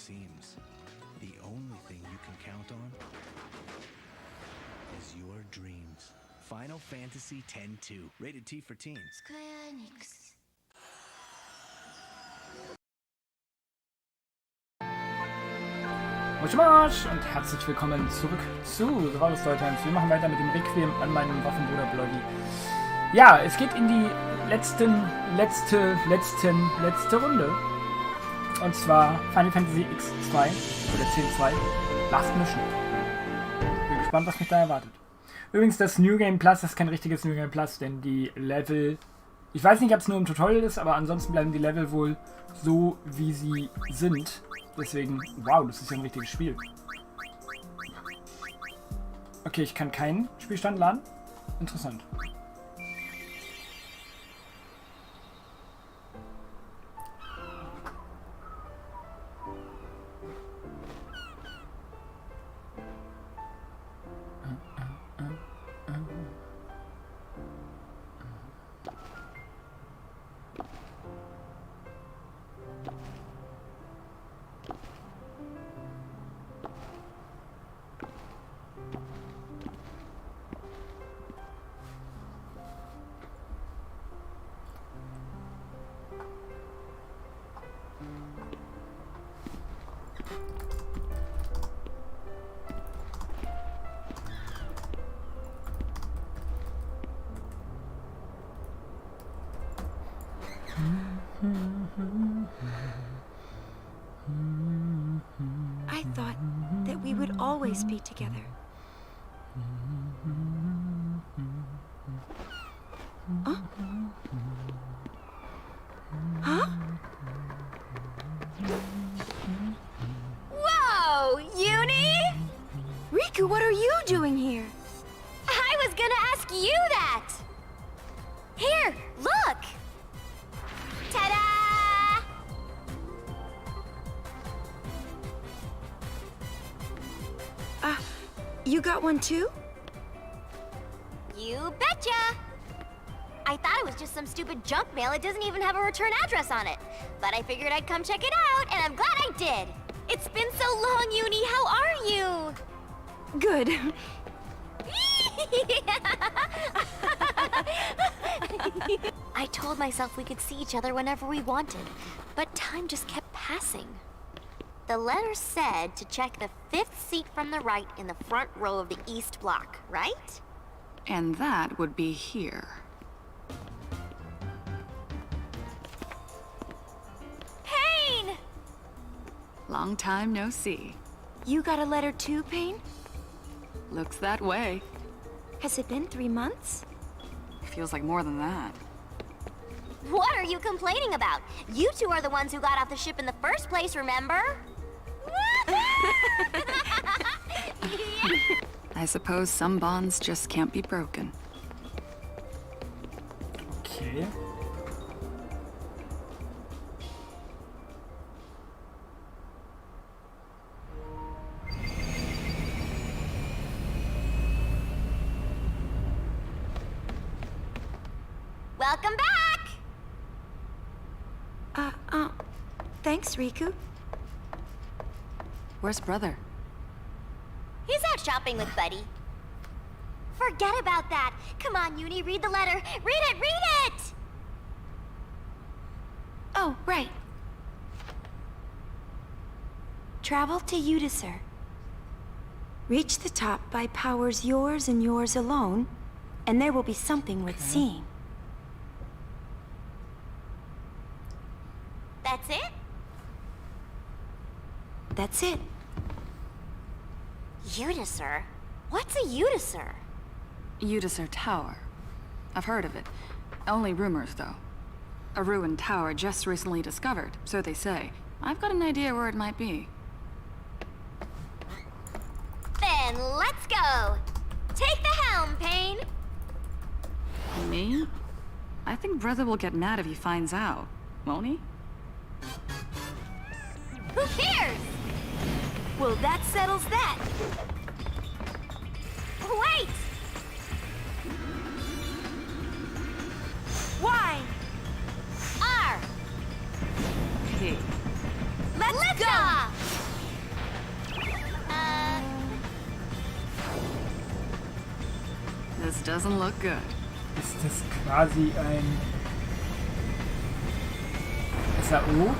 seems. The only thing you can count on is your dreams. Final Fantasy X-2, rated T for teens. Moin und herzlich willkommen zurück zu Storytimes. Wir machen weiter mit dem Requiem an meinen Waffenbruder Bloody. Ja, es geht in die letzte Runde. Und zwar Final Fantasy X-2 oder 10.2 Last Mission. Bin gespannt, was mich da erwartet. Übrigens, das New Game Plus, das ist kein richtiges New Game Plus, denn die Level... Ich weiß nicht, ob es nur im Tutorial ist, aber ansonsten bleiben die Level wohl so, wie sie sind. Deswegen, wow, das ist ja ein richtiges Spiel. Okay, ich kann keinen Spielstand laden. Interessant. I thought that we would always be together. Huh? Huh? Whoa, Uni! Riku, what are you doing here? I was gonna ask you that! Here, look! Ta-da! You got one too? You betcha! I thought it was just some stupid junk mail. It doesn't even have a return address on it. But I figured I'd come check it out, and I'm glad I did. It's been so long, Uni. How are you? Good. I told myself we could see each other whenever we wanted, but time just kept passing. The letter said to check the 5th seat from the right in the front row of the east block, right? And that would be here. Pain! Long time no see. You got a letter too, Pain? Looks that way. Has it been 3 months? Feels like more than that. What are you complaining about? You two are the ones who got off the ship in the first place, remember? I suppose some bonds just can't be broken. Okay. Welcome back! Thanks, Riku. Where's brother? He's out shopping with Buddy. Forget about that. Come on, Uni, read the letter. Read it, read it! Oh, right. Travel to Udisur. Reach the top by powers yours and yours alone, and there will be something worth seeing. That's it? That's it. Udisur? What's a Udisur? Udisur Tower. I've heard of it. Only rumors, though. A ruined tower just recently discovered, so they say. I've got an idea where it might be. Then let's go! Take the helm, Pain! Me? I think brother will get mad if he finds out, won't he? Who cares? Well, that settles that. Wait! Y! R! P. Let's go! This doesn't look good. Ist das quasi ein SAO?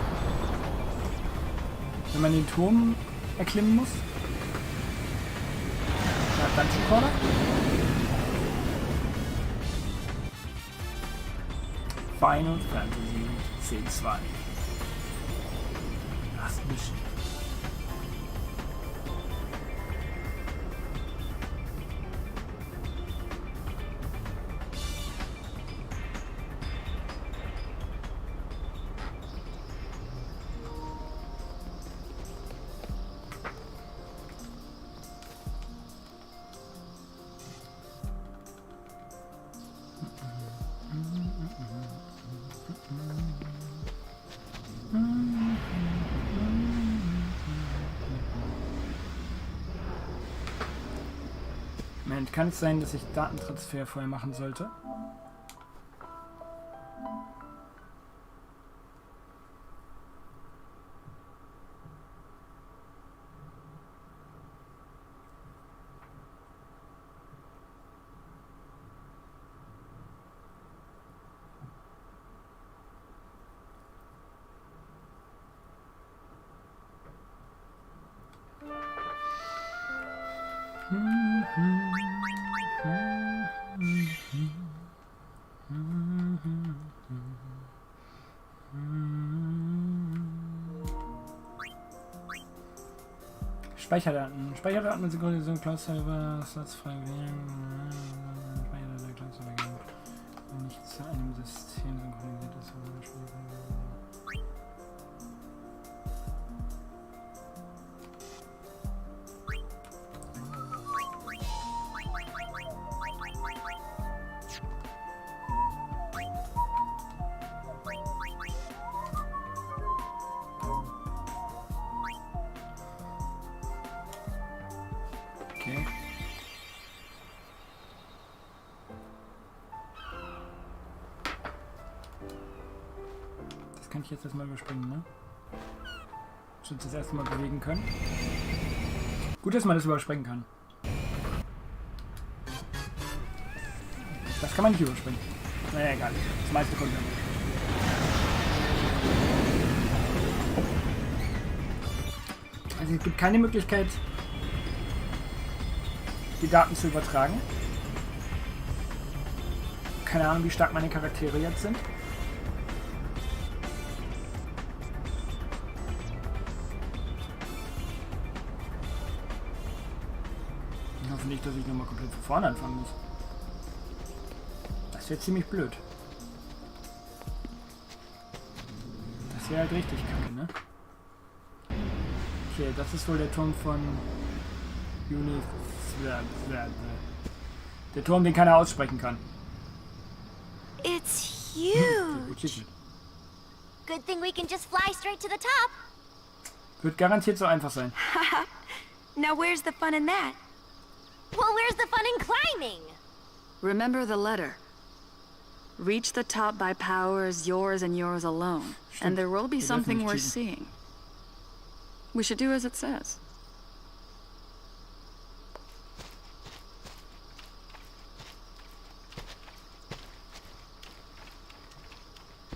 Wenn man den Turm erklimmen muss? Ja, Dungeon Corner? Final Fantasy 10-2. Last Mission. Moment, kann es sein, dass ich Datentransfer vorher machen sollte? Speicherdaten. Speicherdaten mit Synchronisation, Cloud-Server, Slots frei wählen. Speicherdaten, Cloud-Server, wenn nicht zu einem System synchronisiert ist. Okay. Das kann ich jetzt erstmal überspringen, ne? Schon das erste Mal bewegen können. Gut, dass man das überspringen kann. Das kann man nicht überspringen. Naja, egal. Das meiste kommt dann. Also es gibt keine Möglichkeit, die Daten zu übertragen. Keine Ahnung, wie stark meine Charaktere jetzt sind. Ich hoffe nicht, dass ich nochmal komplett von vorne anfangen muss. Das wäre ziemlich blöd. Das wäre halt richtig kacke, ne? Okay, das ist wohl der Turm von Juni. Der Turm, den keiner aussprechen kann. It's huge. Good thing we can just fly straight to the top. Wird garantiert so einfach sein. Now where's the fun in that? Well, where's the fun in climbing? Remember the letter. Reach the top by powers yours and yours alone, and there will be something worth seeing. We should do as it says.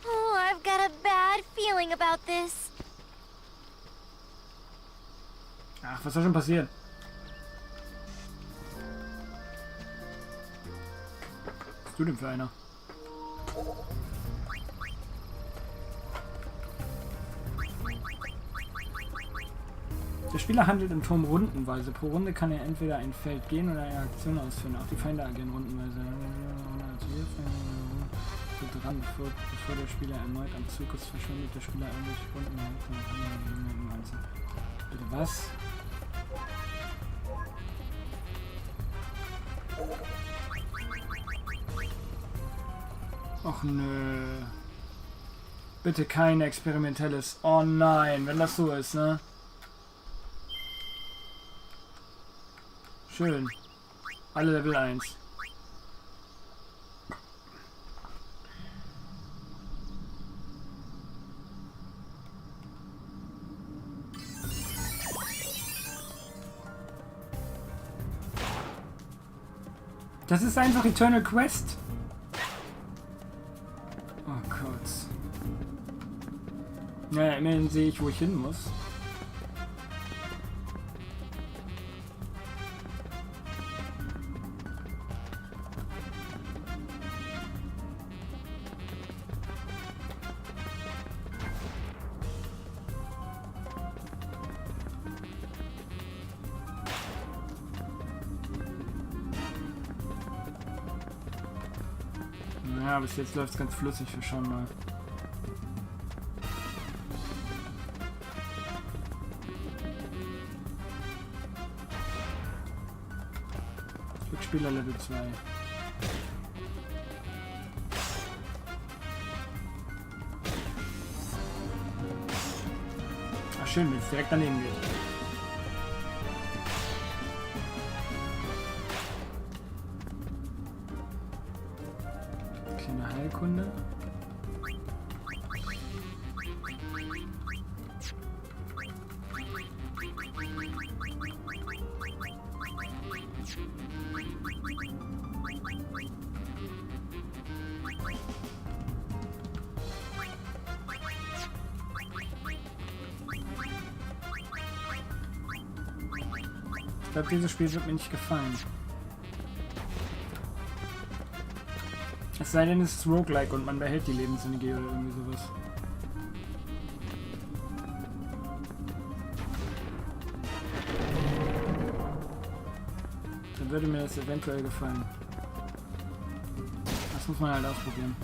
Oh, I've got a bad feeling about this. Ach, was soll schon passieren? Was bist du denn für einer? Der Spieler handelt im Turm rundenweise. Pro Runde kann er entweder ein Feld gehen oder eine Aktion ausführen. Auch die Feinde agieren rundenweise. So dran, bevor der Spieler erneut am Zug ist, verschwindet der Spieler irgendwelche Runden. Bitte was? Och nö. Bitte kein experimentelles. Oh nein, wenn das so ist, ne? Schön. Alle Level 1. Das ist einfach Eternal Quest. Oh Gott. Naja, immerhin sehe ich, wo ich hin muss. Ja, bis jetzt läuft es ganz flüssig, wir schauen mal. Glücksspieler Level 2. Ach schön, wenn es direkt daneben geht. Heilkunde. Ich glaube, dieses Spiel wird mir nicht gefallen. Es sei denn, es ist roguelike und man behält die Lebensenergie oder irgendwie sowas. Dann würde mir das eventuell gefallen. Das muss man halt ausprobieren.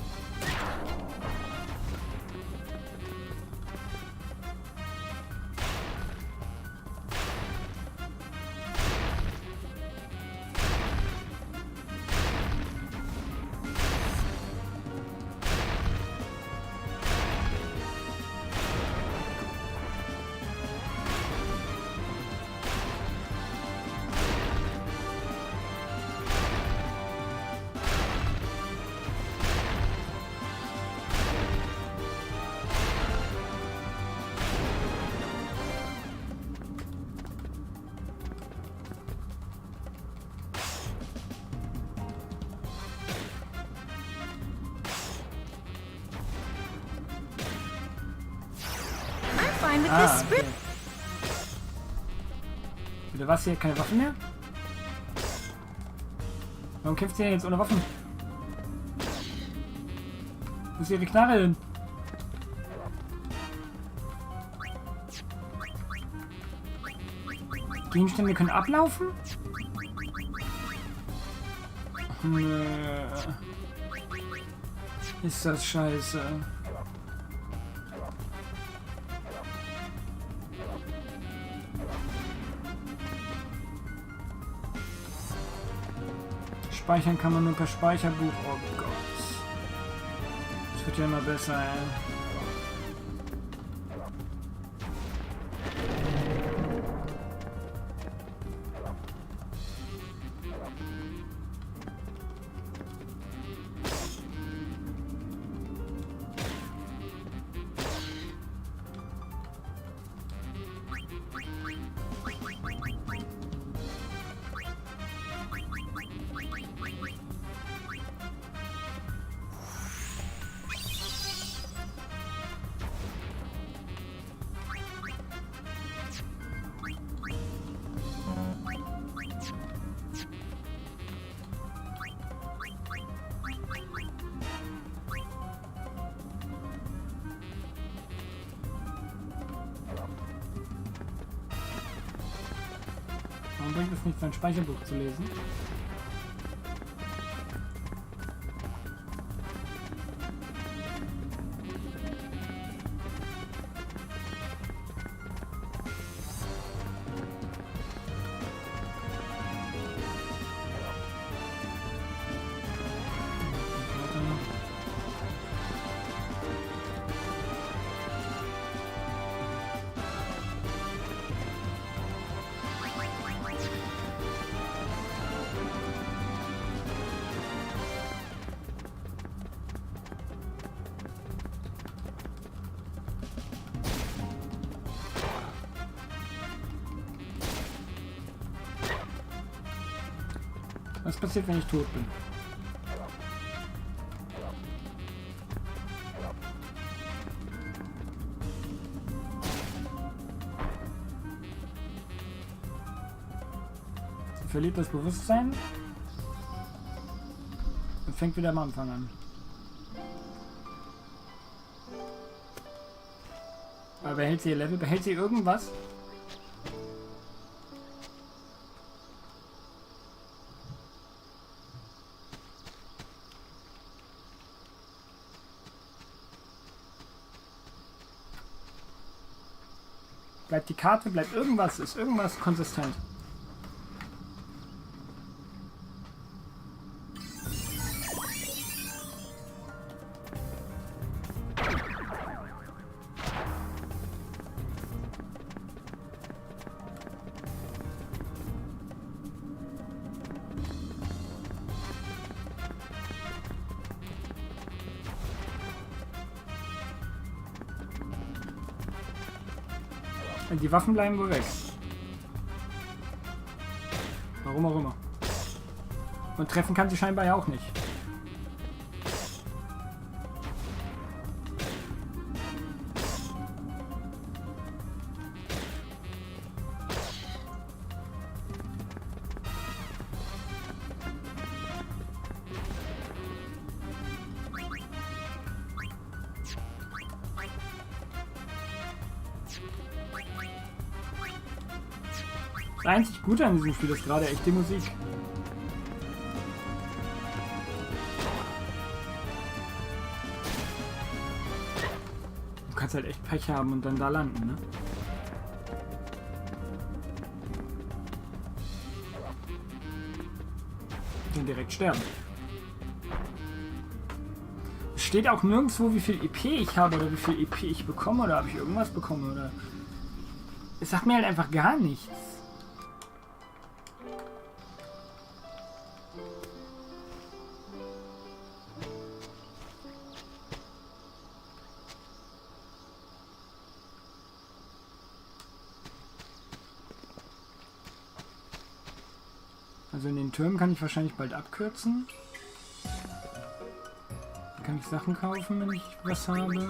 Okay. Wieder was hier? Keine Waffen mehr? Warum kämpft ihr jetzt ohne Waffen? Wo ist ihre Knarre hin? Gegenstände können ablaufen? Nö. Ist das scheiße. Speichern kann man nur per Speicherbuch. Oh Gott. Das wird ja immer besser, ey. Warum bringt es nicht, sein Speicherbuch zu lesen? Was passiert, wenn ich tot bin? Sie verliert das Bewusstsein und fängt wieder am Anfang an. Aber behält sie ihr Level? Behält sie irgendwas? Bleibt die Karte, bleibt irgendwas, ist irgendwas konsistent. Die Waffen bleiben wohl weg. Warum auch immer. Und treffen kann sie scheinbar ja auch nicht. Das einzig Gute an diesem Spiel ist gerade echt die Musik. Du kannst halt echt Pech haben und dann da landen, ne? Und direkt sterben. Es steht auch nirgendwo, wie viel EP ich habe oder wie viel EP ich bekomme oder ob ich irgendwas bekomme oder... Es sagt mir halt einfach gar nichts. Also in den Türmen kann ich wahrscheinlich bald abkürzen. Dann kann ich Sachen kaufen, wenn ich was habe.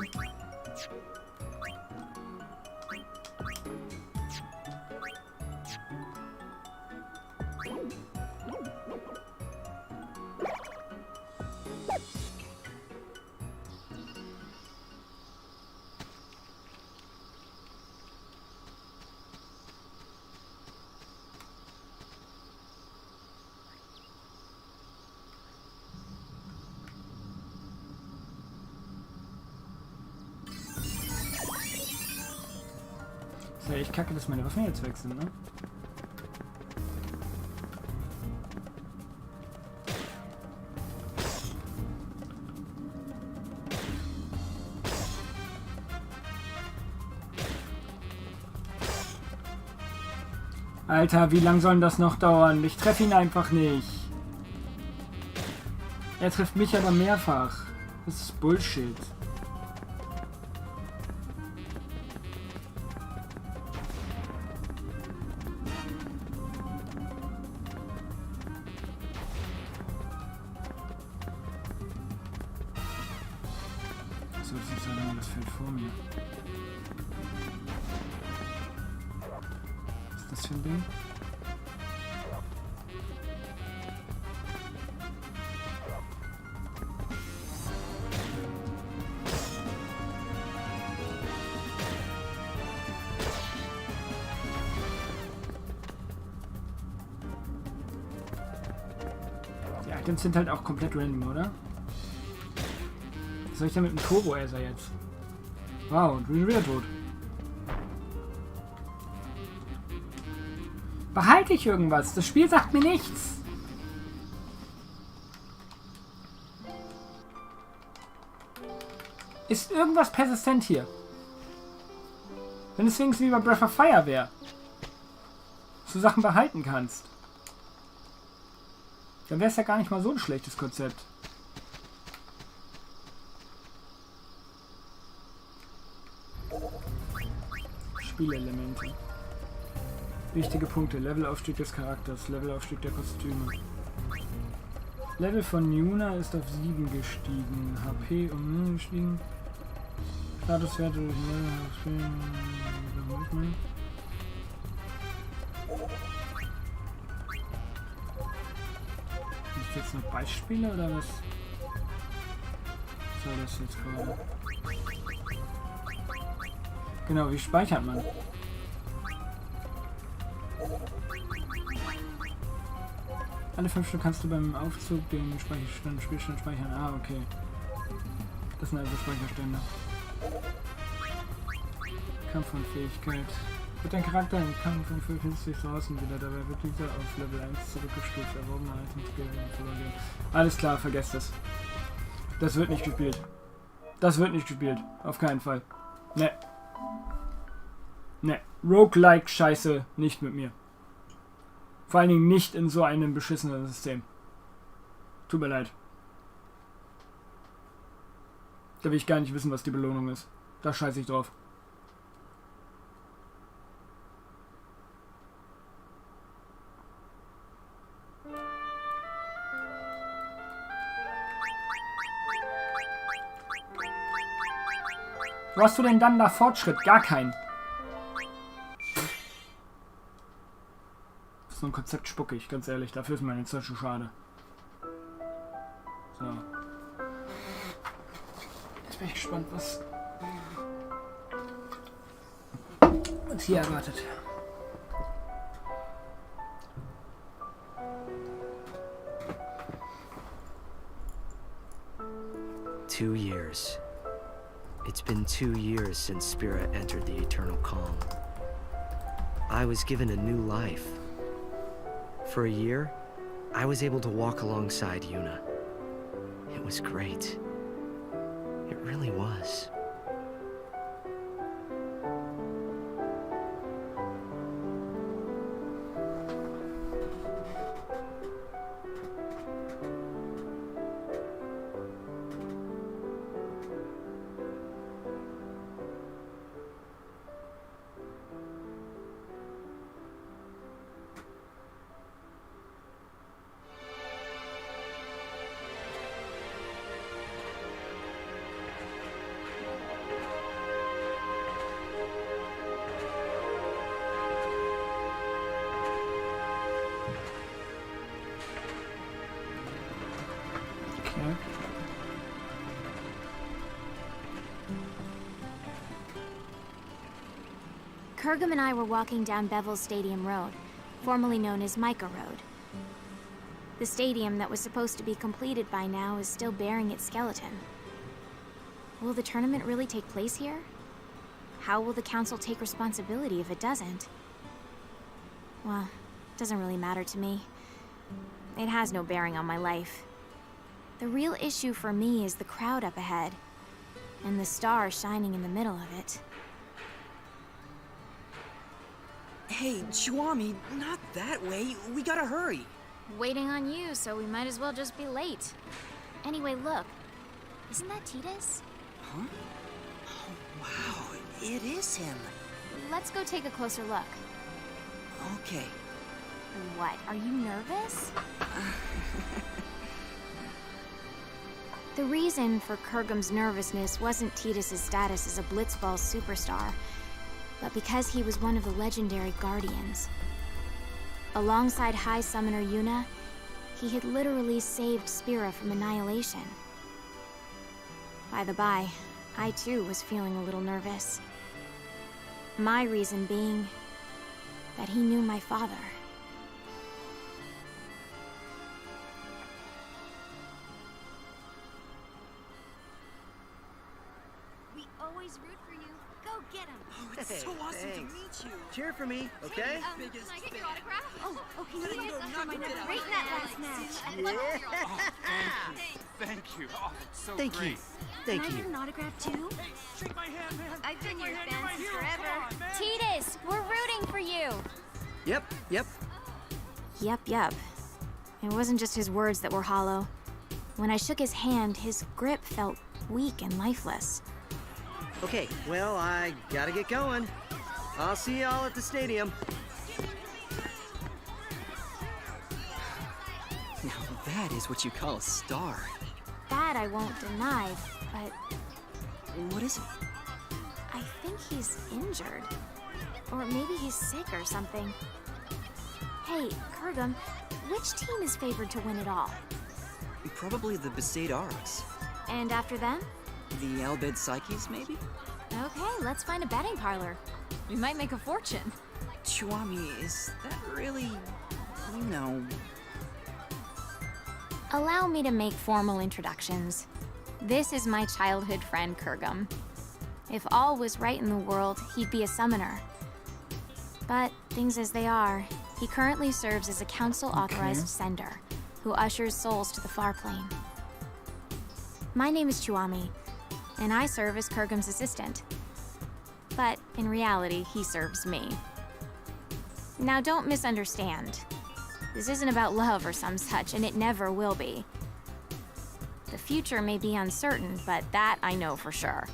Ist ja echt kacke, dass meine Waffen jetzt weg sind, ne? Alter, wie lang soll das noch dauern? Ich treffe ihn einfach nicht. Er trifft mich aber mehrfach. Das ist Bullshit. So, das ist ja das Feld vor mir. Was ist das für ein Ding? Die Items sind halt auch komplett random, oder? Was soll ich denn mit dem Turbo-Acer jetzt? Wow, und bin wieder tot. Behalte ich irgendwas? Das Spiel sagt mir nichts. Ist irgendwas persistent hier? Wenn es wenigstens wie bei Breath of Fire wäre. Dass du Sachen behalten kannst. Dann wäre es ja gar nicht mal so ein schlechtes Konzept. Spielelemente. Wichtige Punkte. Levelaufstieg des Charakters, Levelaufstieg der Kostüme. Level von Yuna ist auf 7 gestiegen. HP um 0 gestiegen. Statuswerte durch Ist jetzt noch Beispiele oder was? Was soll das jetzt gerade? Genau, wie speichert man? Alle 5 Stück kannst du beim Aufzug den Spielstand speichern. Ah, okay. Das sind also Speicherstände. Kampf und Fähigkeit. Wird dein Charakter im Kampf und 55 draußen wieder, dabei wird dieser auf Level 1 zurückgestuft. Erworbene Items geben. Alles klar, vergesst das. Das wird nicht gespielt. Das wird nicht gespielt. Auf keinen Fall. Ne. Ne. Roguelike-Scheiße nicht mit mir. Vor allen Dingen nicht in so einem beschissenen System. Tut mir leid. Da will ich gar nicht wissen, was die Belohnung ist. Da scheiße ich drauf. Wo hast du denn dann da Fortschritt? Gar keinen. So ein Konzept spucke ich, ganz ehrlich. Dafür ist meine Zeit schon schade. So. Jetzt bin ich gespannt, was uns hier erwartet. Two years. It's been 2 years since Spira entered the eternal calm. I was given a new life. For a year, I was able to walk alongside Yuna. It was great. It really was. Kurgum and I were walking down Bevel's Stadium Road, formerly known as Micah Road. The stadium that was supposed to be completed by now is still bearing its skeleton. Will the tournament really take place here? How will the council take responsibility if it doesn't? Well, it doesn't really matter to me. It has no bearing on my life. The real issue for me is the crowd up ahead, and the star shining in the middle of it. Hey, Chwami, not that way. We gotta hurry. Waiting on you, so we might as well just be late. Anyway, look. Isn't that Titus? Huh? Oh, wow, it is him. Let's go take a closer look. Okay. What, are you nervous? The reason for Kurgum's nervousness wasn't Titus's status as a Blitzball superstar, but because he was one of the legendary Guardians. Alongside High Summoner Yuna, he had literally saved Spira from annihilation. By the by, I too was feeling a little nervous. My reason being that he knew my father. We always root for you. Go get him. Oh, it's so awesome to meet you. Cheer for me, okay? Can I get your autograph? Oh, Okay, you you guys guys my are great in that last match. Thank you. Oh, it's so Thank great. you. Thank Can I you. get an autograph too? Shake my hand, man. I've been your fan since forever. Come on, man. Titus, we're rooting for you! Yep. Yep. It wasn't just his words that were hollow. When I shook his hand, his grip felt weak and lifeless. Okay, well, I gotta get going. I'll see y'all at the stadium. Now that is what you call a star. That I won't deny, but What is it? I think he's injured. Or maybe he's sick or something. Hey, Kurgum, which team is favored to win it all? Probably the Besaid Aurochs. And after them? The Albed Psyches, maybe? Okay, let's find a betting parlor. We might make a fortune. Chwami, is that really... you know... Allow me to make formal introductions. This is my childhood friend, Kurgum. If all was right in the world, he'd be a summoner. But things as they are, he currently serves as a council-authorized sender, who ushers souls to the far plane. My name is Chwami, and I serve as Kurgum's assistant. But in reality, he serves me. Now don't misunderstand. This isn't about love or some such, and it never will be. The future may be uncertain, but that I know for sure.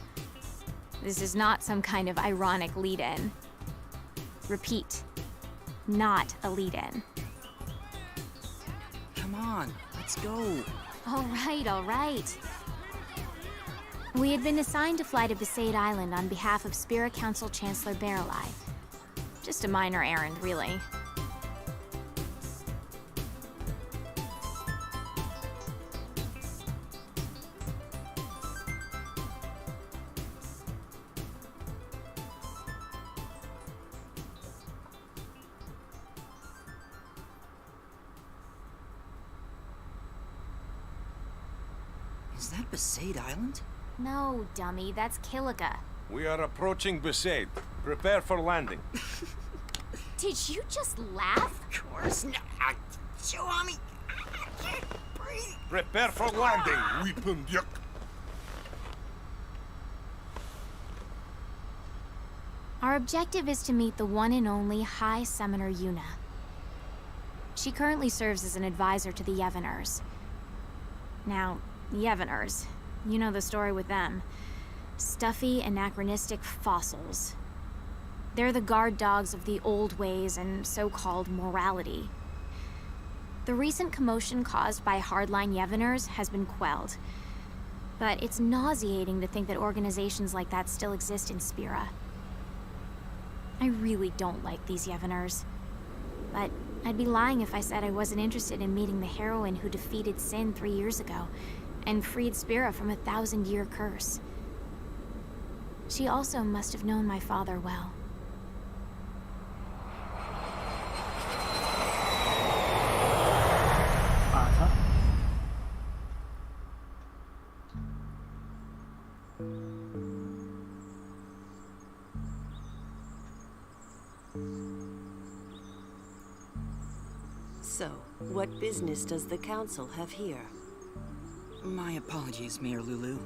This is not some kind of ironic lead-in. Repeat, not a lead-in. Come on, let's go. All right. We had been assigned to fly to Besaid Island on behalf of Spira Council Chancellor Barrelai. Just a minor errand, really. Is that Besaid Island? No, dummy, that's Kilika. We are approaching Besaid. Prepare for landing. Did you just laugh? Of course not. Chwami, I can't breathe. Prepare for landing, weapon yuck. Our objective is to meet the one and only High Summoner Yuna. She currently serves as an advisor to the Yevoners. Now, Yevoners, you know the story with them. Stuffy, anachronistic fossils. They're the guard dogs of the old ways and so-called morality. The recent commotion caused by hardline Yevoners has been quelled. But it's nauseating to think that organizations like that still exist in Spira. I really don't like these Yevoners. But I'd be lying if I said I wasn't interested in meeting the heroine who defeated Sin 3 years ago and freed Spira from a 1,000-year curse. She also must have known my father well. Vater? So, what business does the council have here? My apologies, Mayor Lulu.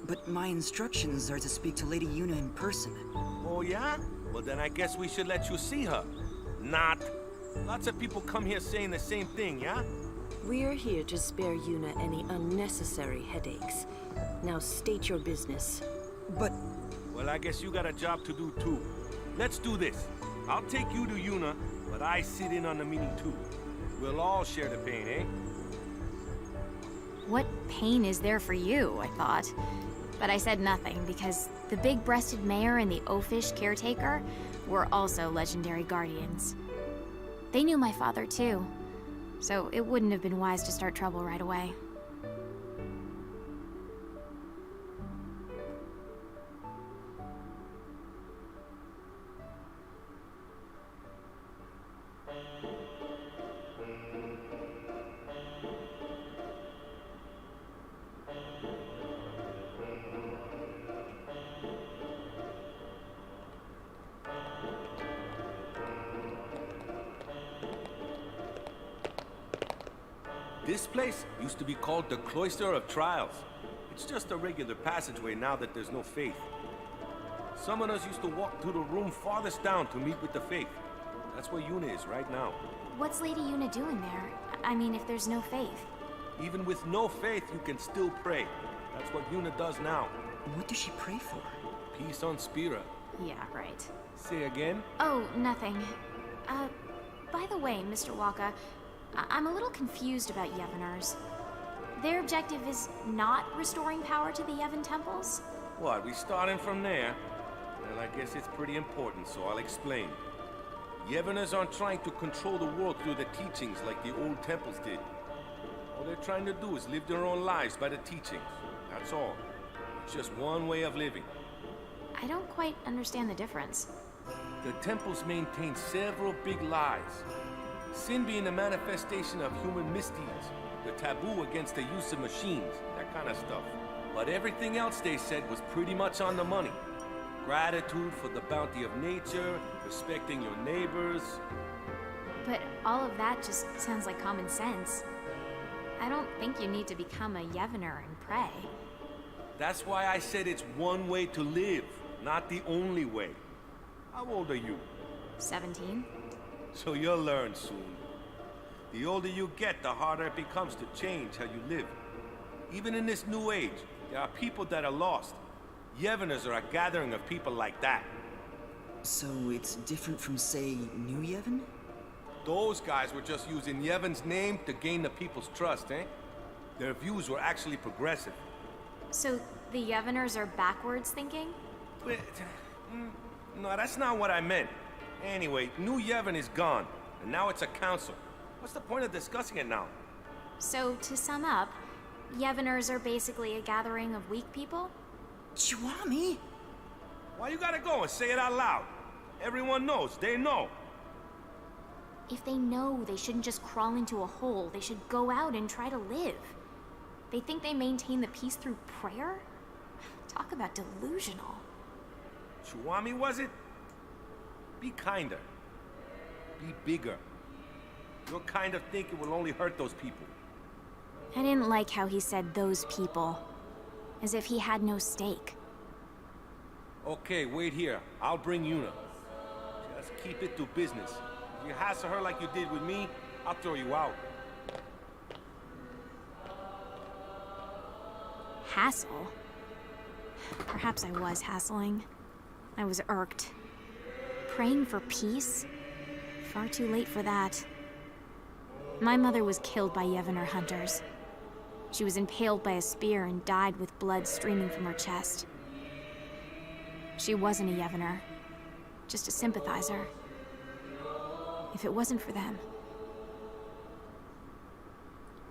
But my instructions are to speak to Lady Yuna in person. Oh yeah? Well then I guess we should let you see her. Not. Lots of people come here saying the same thing, yeah? We're here to spare Yuna any unnecessary headaches. Now state your business. But... Well, I guess you got a job to do too. Let's do this. I'll take you to Yuna, but I sit in on the meeting too. We'll all share the pain, eh? What pain is there for you, I thought. But I said nothing because the big-breasted mayor and the oafish caretaker were also legendary guardians. They knew my father too, so it wouldn't have been wise to start trouble right away. This place used to be called the Cloister of Trials. It's just a regular passageway now that there's no faith. Summoners used to walk through the room farthest down to meet with the faith. That's where Yuna is right now. What's Lady Yuna doing there? I mean, if there's no faith. Even with no faith, you can still pray. That's what Yuna does now. what does she pray for? Peace on Spira. Yeah, right. Say again? Oh, nothing. By the way, Mr. Walker, I'm a little confused about Yevoners. Their objective is not restoring power to the Yevon temples? What, we starting from there? Well, I guess it's pretty important, so I'll explain. Yevoners aren't trying to control the world through the teachings like the old temples did. All they're trying to do is live their own lives by the teachings. That's all. It's just one way of living. I don't quite understand the difference. The temples maintain several big lies. Sin being a manifestation of human misdeeds, the taboo against the use of machines, that kind of stuff. But everything else they said was pretty much on the money. Gratitude for the bounty of nature, respecting your neighbors. But all of that just sounds like common sense. I don't think you need to become a Yevoner and pray. That's why I said it's one way to live, not the only way. How old are you? 17. So you'll learn soon. The older you get, the harder it becomes to change how you live. Even in this new age, there are people that are lost. Yevoners are a gathering of people like that. So it's different from, say, New Yevon? Those guys were just using Yevon's name to gain the people's trust, eh? Their views were actually progressive. So the Yevoners are backwards thinking? But, no, that's not what I meant. Anyway, New Yevon is gone, and now it's a council. What's the point of discussing it now? So, to sum up, Yevoners are basically a gathering of weak people? Chiwami? Why you gotta go and say it out loud? Everyone knows, they know. If they know, they shouldn't just crawl into a hole. They should go out and try to live. They think they maintain the peace through prayer? Talk about delusional. Chiwami, was it? Be kinder. Be bigger. Your kind of thinking will only hurt those people. I didn't like how he said those people. As if he had no stake. Okay, wait here. I'll bring Yuna. Just keep it to business. If you hassle her like you did with me, I'll throw you out. Hassle? Perhaps I was hassling. I was irked. Praying for peace? Far too late for that. My mother was killed by Yevoner hunters. She was impaled by a spear and died with blood streaming from her chest. She wasn't a Yevoner, just a sympathizer. If it wasn't for them...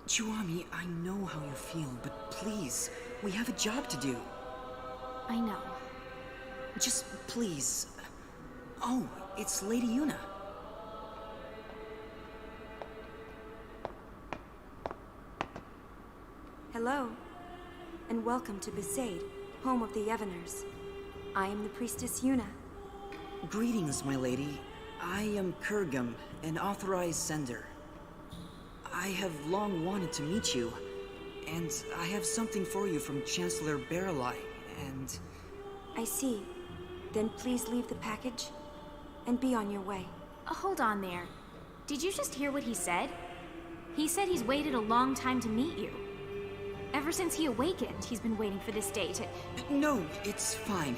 Chiwami, I know how you feel, but please, we have a job to do. I know. Just please. Oh, it's Lady Yuna. Hello, and welcome to Besaid, home of the Yevoners. I am the priestess Yuna. Greetings, my lady. I am Kurgum, an authorized sender. I have long wanted to meet you, and I have something for you from Chancellor Baralai, and... I see. Then please leave the package, and be on your way. Hold on there. Did you just hear what he said? He said he's waited a long time to meet you. Ever since he awakened, he's been waiting for this day to... No, it's fine.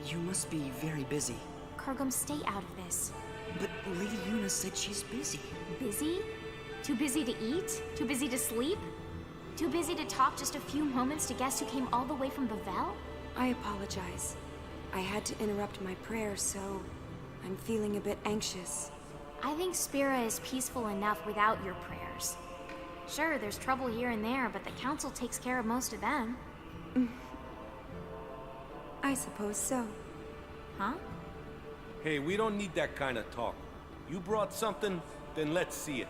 You must be very busy. Kurgum, stay out of this. But Lady Yuna said she's busy. Busy? Too busy to eat? Too busy to sleep? Too busy to talk just a few moments to guests who came all the way from Bavel? I apologize. I had to interrupt my prayer, so I'm feeling a bit anxious. I think Spira is peaceful enough without your prayers. Sure, there's trouble here and there, but the council takes care of most of them. I suppose so. Huh? Hey, we don't need that kind of talk. You brought something, then let's see it.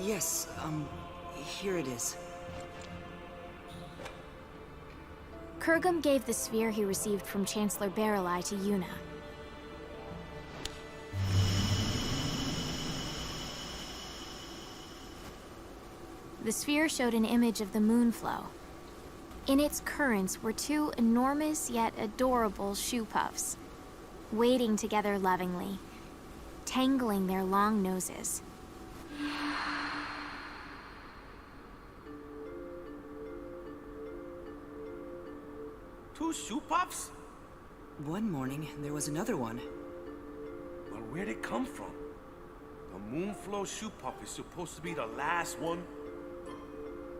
Yes, here it is. Kurgum gave the sphere he received from Chancellor Baralai to Yuna. The sphere showed an image of the moonflow. In its currents were two enormous yet adorable shoe puffs, wading together lovingly, tangling their long noses. Two shoe puffs? One morning, there was another one. Well, where'd it come from? The Moonflow shoe puff is supposed to be the last one?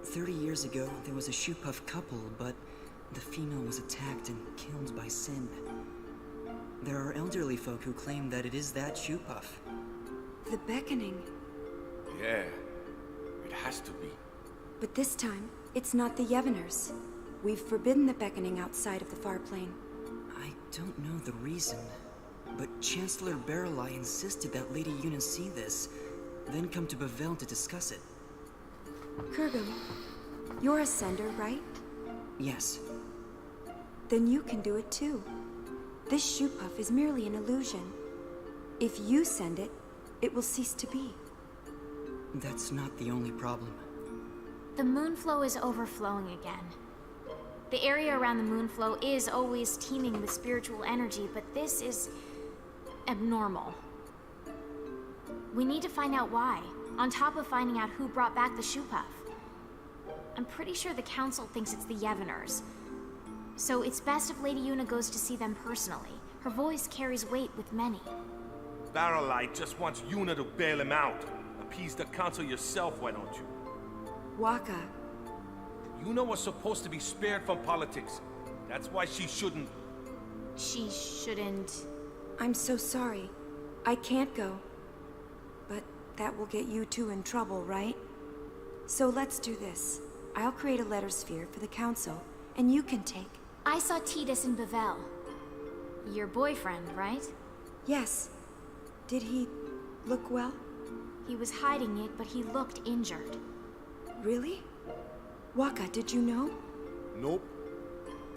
30 years ago, there was a shoe puff couple, but the female was attacked and killed by sin. There are elderly folk who claim that it is that shoe puff. The Begegnung. Yeah, it has to be. But this time, it's not the Yevoners. We've forbidden the Begegnung outside of the far plane. I don't know the reason, but Chancellor Barrelai insisted that Lady Yuna see this, then come to Bavel to discuss it. Kurgum, you're a sender, right? Yes. Then you can do it too. This shoe puff is merely an illusion. If you send it, it will cease to be. That's not the only problem. The moonflow is overflowing again. The area around the moonflow is always teeming with spiritual energy, but this is abnormal. We need to find out why, on top of finding out who brought back the shoe puff. I'm pretty sure the council thinks it's the Yevoners. So it's best if Lady Yuna goes to see them personally. Her voice carries weight with many. Barrelite just wants Yuna to bail him out. Appease the council yourself, why don't you? Waka. Yuna was supposed to be spared from politics. That's why she shouldn't... She shouldn't... I'm so sorry. I can't go. But that will get you two in trouble, right? So let's do this. I'll create a letter sphere for the council, and you can take... I saw Titus in Bavel. Your boyfriend, right? Yes. Did he look well? He was hiding it, but he looked injured. Really? Waka, did you know? Nope.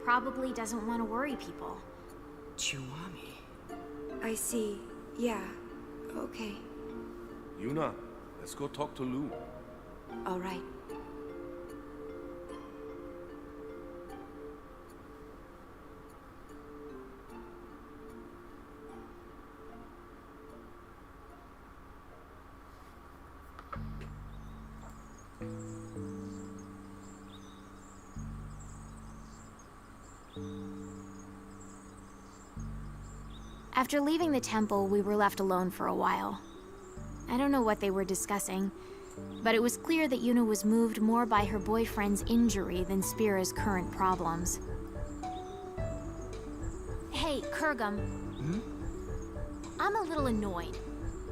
Probably doesn't want to worry people. Chiwami. I see. Yeah. Okay. Yuna, let's go talk to Lou. All right. After leaving the temple, we were left alone for a while. I don't know what they were discussing, but it was clear that Yuna was moved more by her boyfriend's injury than Spira's current problems. Hey, Kurgum. Hmm? I'm a little annoyed.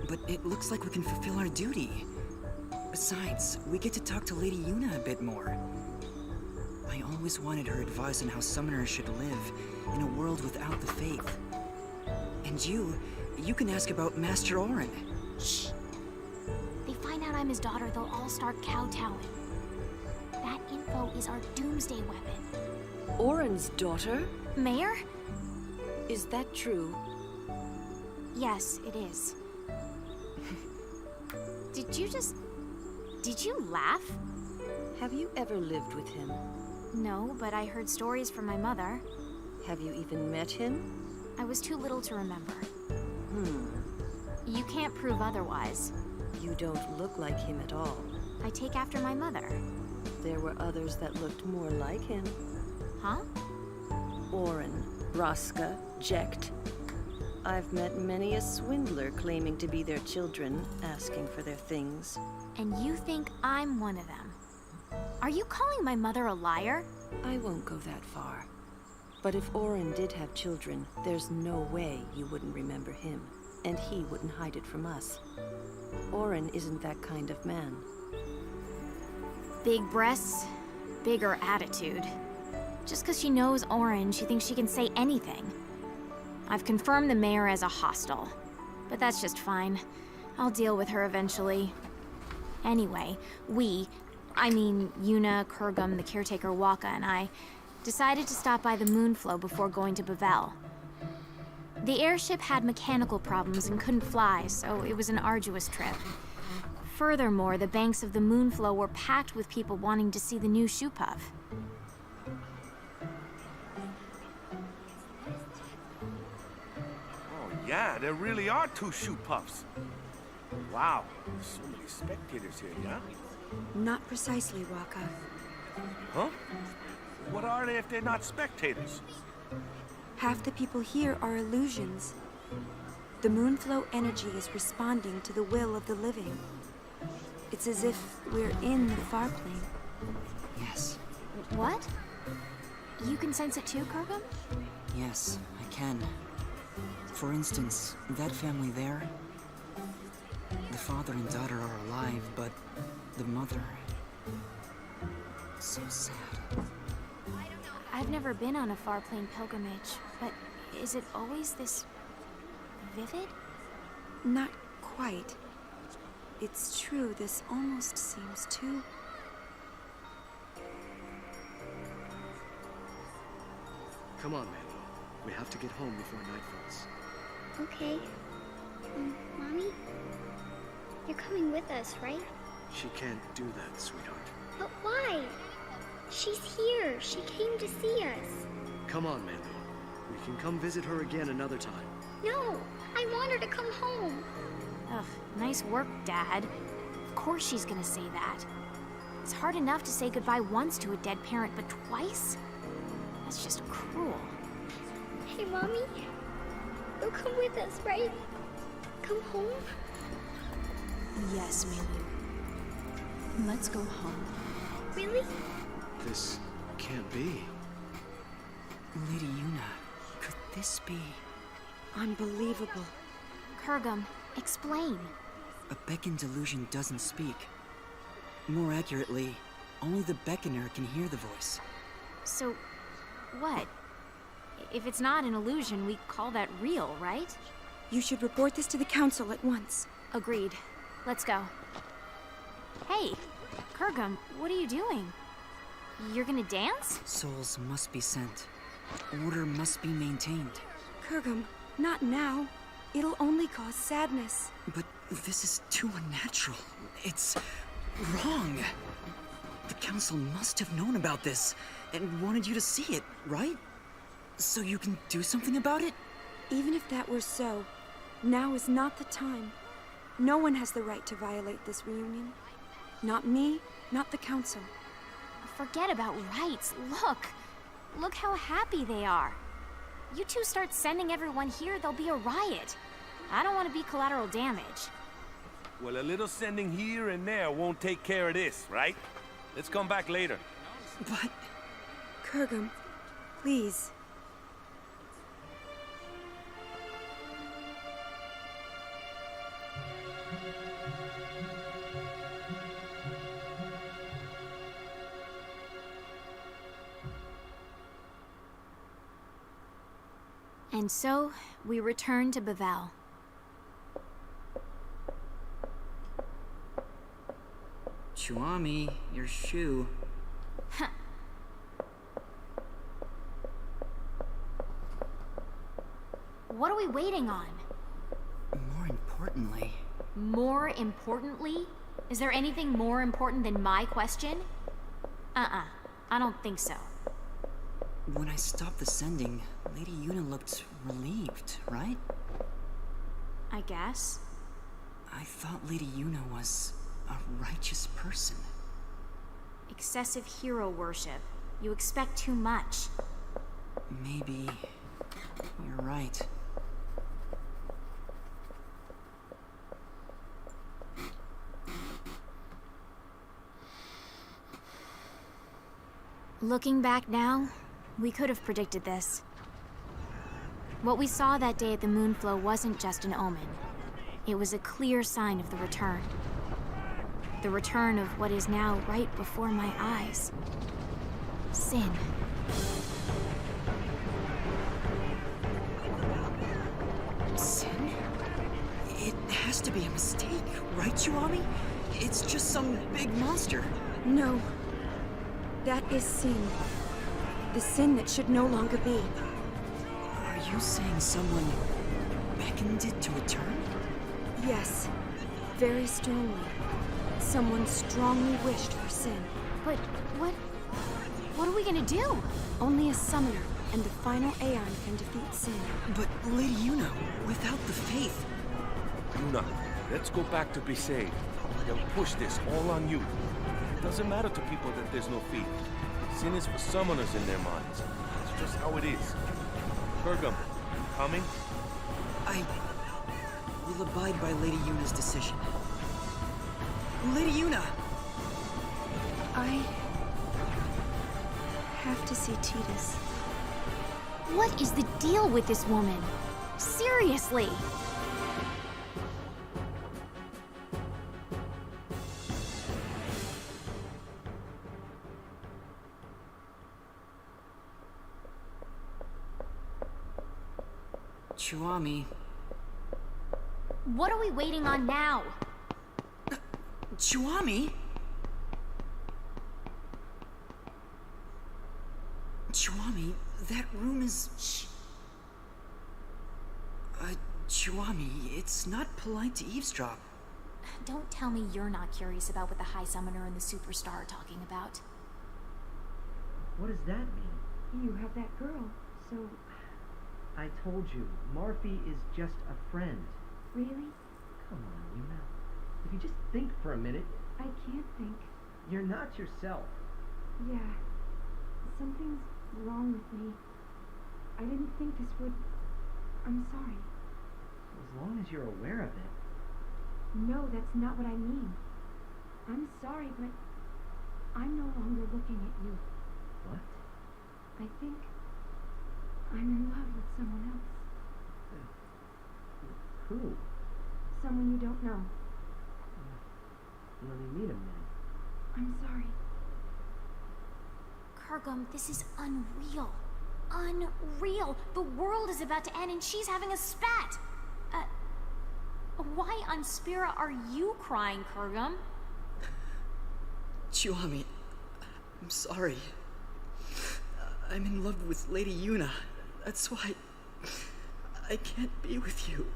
But it looks like we can fulfill our duty. Besides, we get to talk to Lady Yuna a bit more. I always wanted her advice on how summoners should live in a world without the faith. And you can ask about Master Orin. Shh. They find out I'm his daughter, they'll all start kowtowing. That info is our doomsday weapon. Orin's daughter? Mayor? Is that true? Yes, it is. Did you laugh? Have you ever lived with him? No, but I heard stories from my mother. Have you even met him? I was too little to remember. You can't prove otherwise. You don't look like him at all. I take after my mother. There were others that looked more like him. Huh? Orin, Raska, Jecht. I've met many a swindler claiming to be their children, asking for their things. And you think I'm one of them? Are you calling my mother a liar? I won't go that far. But if Orin did have children, there's no way you wouldn't remember him, and he wouldn't hide it from us. Orin isn't that kind of man. Big breasts, bigger attitude. Just because she knows Orin, she thinks she can say anything. I've confirmed the mayor as a hostile, but that's just fine. I'll deal with her eventually. Anyway, Yuna, Kurgum, the caretaker Waka, and I decided to stop by the Moonflow before going to Bavel. The airship had mechanical problems and couldn't fly, so it was an arduous trip. Furthermore, the banks of the Moonflow were packed with people wanting to see the new shoe puff. Oh yeah, there really are 2 shoe puffs. Wow, there's so many spectators here, yeah? Not precisely, Waka. Huh? What are they if they're not spectators? Half the people here are illusions. The moonflow energy is responding to the will of the living. It's as if we're in the far plane. Yes. What? You can sense it too, Kurgum? Yes, I can. For instance, that family there, the father and daughter are alive, but the mother... so sad. I've never been on a far plane pilgrimage, but is it always this vivid? Not quite. It's true, this almost seems too... Come on, Mando. We have to get home before night falls. Okay. Mommy? You're coming with us, right? She can't do that, sweetheart. But why? She's here. She came to see us. Come on, Mando. We can come visit her again another time. No, I want her to come home. Ugh, nice work, Dad. Of course she's gonna say that. It's hard enough to say goodbye once to a dead parent, but twice? That's just cruel. Hey, Mommy. You'll come with us, right? Come home? Yes, Mimi. Let's go home. Really? This can't be. Lady Yuna, could this be... unbelievable. Kurgum, explain. A beckon delusion doesn't speak. More accurately, only the beckoner can hear the voice. So, what? If it's not an illusion, we call that real, right? You should report this to the council at once. Agreed. Let's go. Hey, Kurgum, what are you doing? You're gonna dance? Souls must be sent. Order must be maintained. Kurgum, not now. It'll only cause sadness. But this is too unnatural. It's wrong. The council must have known about this and wanted you to see it, right? So you can do something about it? Even if that were so, now is not the time. No one has the right to violate this reunion. Not me, not the council. Forget about rights. Look how happy they are. You two start sending everyone here, there'll be a riot. I don't want to be collateral damage. Well, a little sending here and there won't take care of this, right? Let's come back later. But... Kurgum, please. And so, we return to Bavel. Chuami, your shoe. What are we waiting on? More importantly... More importantly? Is there anything more important than my question? I don't think so. When I stopped the sending, Lady Yuna looked relieved, right? I guess. I thought Lady Yuna was a righteous person. Excessive hero worship. You expect too much. Maybe... you're right. Looking back now, we could have predicted this. What we saw that day at the Moonflow wasn't just an omen. It was a clear sign of the return. The return of what is now right before my eyes. Sin. Sin? It has to be a mistake, right, Chuami? It's just some big monster. No. That is sin. The sin that should no longer be. Are you saying someone beckoned it to return? Yes. Very strongly. Someone strongly wished for sin. But what are we gonna do? Only a summoner and the final Aeon can defeat sin. But Lady Yuna, without the faith... Yuna, let's go back to Besaid. They'll push this all on you. It doesn't matter to people that there's no faith. Sin is for summoners in their minds. It's just how it is. Kurgum, coming? will abide by Lady Yuna's decision. Lady Yuna! I have to see Titus. What is the deal with this woman? Seriously! Chuami. What are we waiting on now? Chuami? Chuami, that room is... Shh. Chuami, it's not polite to eavesdrop. Don't tell me you're not curious about what the High Summoner and the Superstar are talking about. What does that mean? You have that girl, so... I told you, Marfi is just a friend. Really? Come on, Yuna. If you just think for a minute... I can't think. You're not yourself. Yeah. Something's wrong with me. I didn't think this would... I'm sorry. As long as you're aware of it. No, that's not what I mean. I'm sorry, but I'm no longer looking at you. What? I think I'm in love with someone else. Who? Someone you don't know. Let me meet him then. I'm sorry. Kurgum, this is unreal. Unreal! The world is about to end and she's having a spat! Why on Spira are you crying, Kurgum? Chuami, I'm sorry. I'm in love with Lady Yuna. That's why I can't be with you.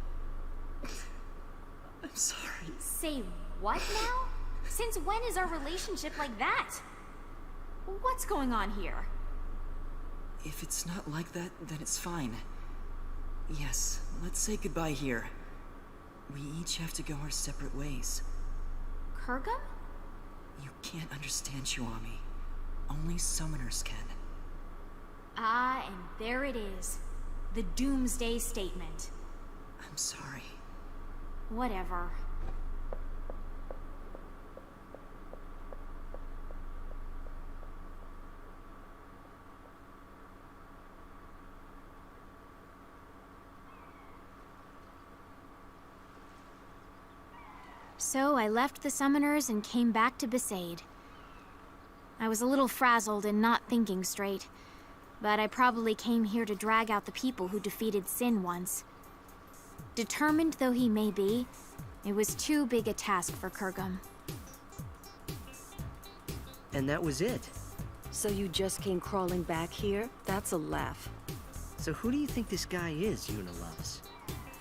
I'm sorry. Say what now? Since when is our relationship like that? What's going on here? If it's not like that, then it's fine. Yes, let's say goodbye here. We each have to go our separate ways. Kurgum? You can't understand, Chuami. Only summoners can. Ah, and there it is. The Doomsday Statement. I'm sorry. Whatever. So I left the summoners and came back to Besaid. I was a little frazzled and not thinking straight, but I probably came here to drag out the people who defeated Sin once. Determined though he may be, it was too big a task for Kurgum. And that was it. So you just came crawling back here? That's a laugh. So who do you think this guy is Yuna loves?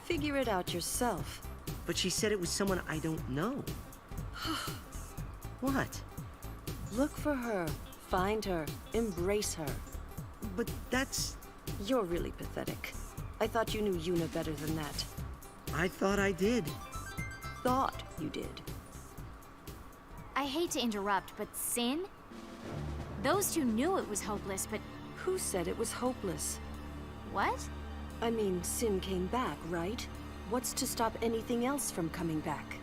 Figure it out yourself. But she said it was someone I don't know. What? Look for her. Find her. Embrace her. But that's... You're really pathetic. I thought you knew Yuna better than that. I thought I did. Thought you did. I hate to interrupt, but Sin? Those two knew it was hopeless, but... Who said it was hopeless? What? I mean, Sin came back, right? What's to stop anything else from coming back?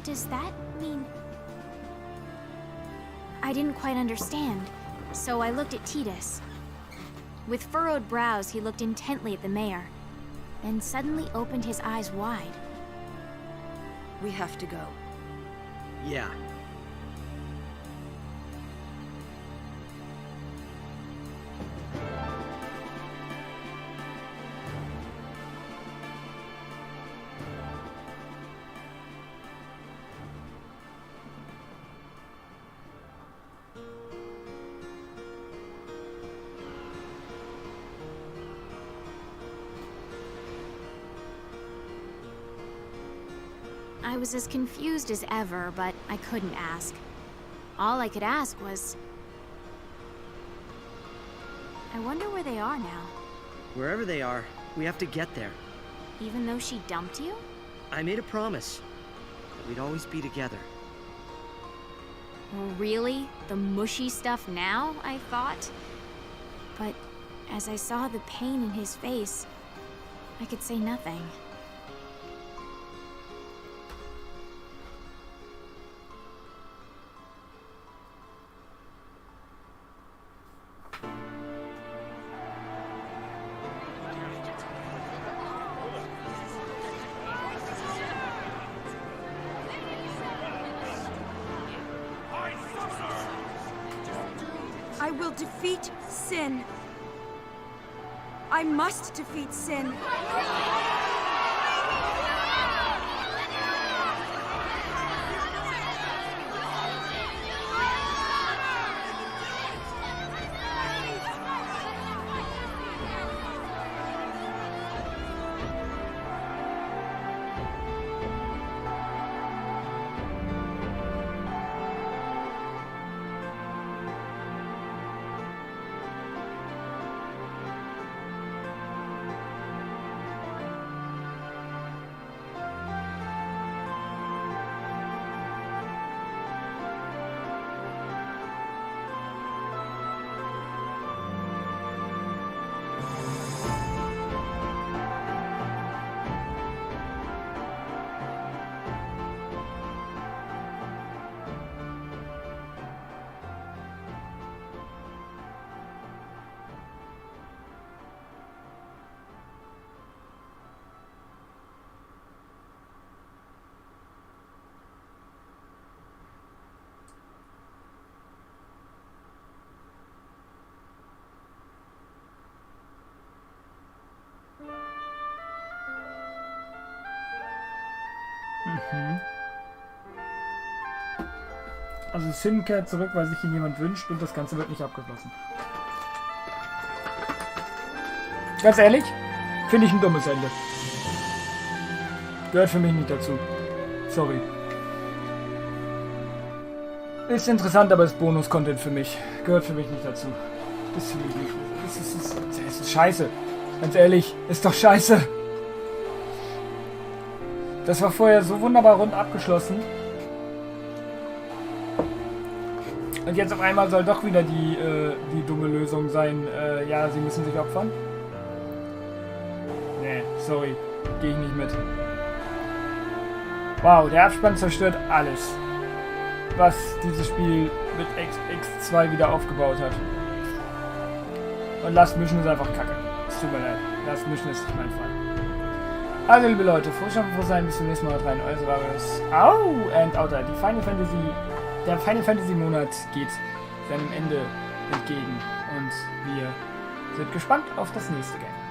Does that mean... I didn't quite understand, so I looked at Titus. With furrowed brows, he looked intently at the mayor, then suddenly opened his eyes wide. We have to go. Yeah. I was as confused as ever, but I couldn't ask. All I could ask was... I wonder where they are now. Wherever they are, we have to get there. Even though she dumped you? I made a promise that we'd always be together. Really? The mushy stuff now, I thought? But as I saw the pain in his face, I could say nothing. I will defeat sin. I must defeat sin. Also Sin kehrt zurück, weil sich ihn jemand wünscht und das Ganze wird nicht abgeschlossen. Ganz ehrlich, finde ich ein dummes Ende. Gehört für mich nicht dazu. Sorry. Ist interessant, aber ist Bonus-Content für mich. Gehört für mich nicht dazu. Das finde ich nicht. Das ist scheiße. Ganz ehrlich, ist doch scheiße. Das war vorher so wunderbar rund abgeschlossen. Und jetzt auf einmal soll doch wieder die dumme Lösung sein, ja, sie müssen sich opfern. Nee, sorry, gehe ich nicht mit. Wow, der Abspann zerstört alles, was dieses Spiel mit X-X2 wieder aufgebaut hat. Und Last Mission ist einfach kacke. Es tut mir leid, Last Mission ist nicht mein Fall. Also liebe Leute, frohes Schaffen, frohes Sein, bis zum nächsten Mal rein. Euer Silvarius. And Outer, der Final Fantasy Monat geht seinem Ende entgegen und wir sind gespannt auf das nächste Game.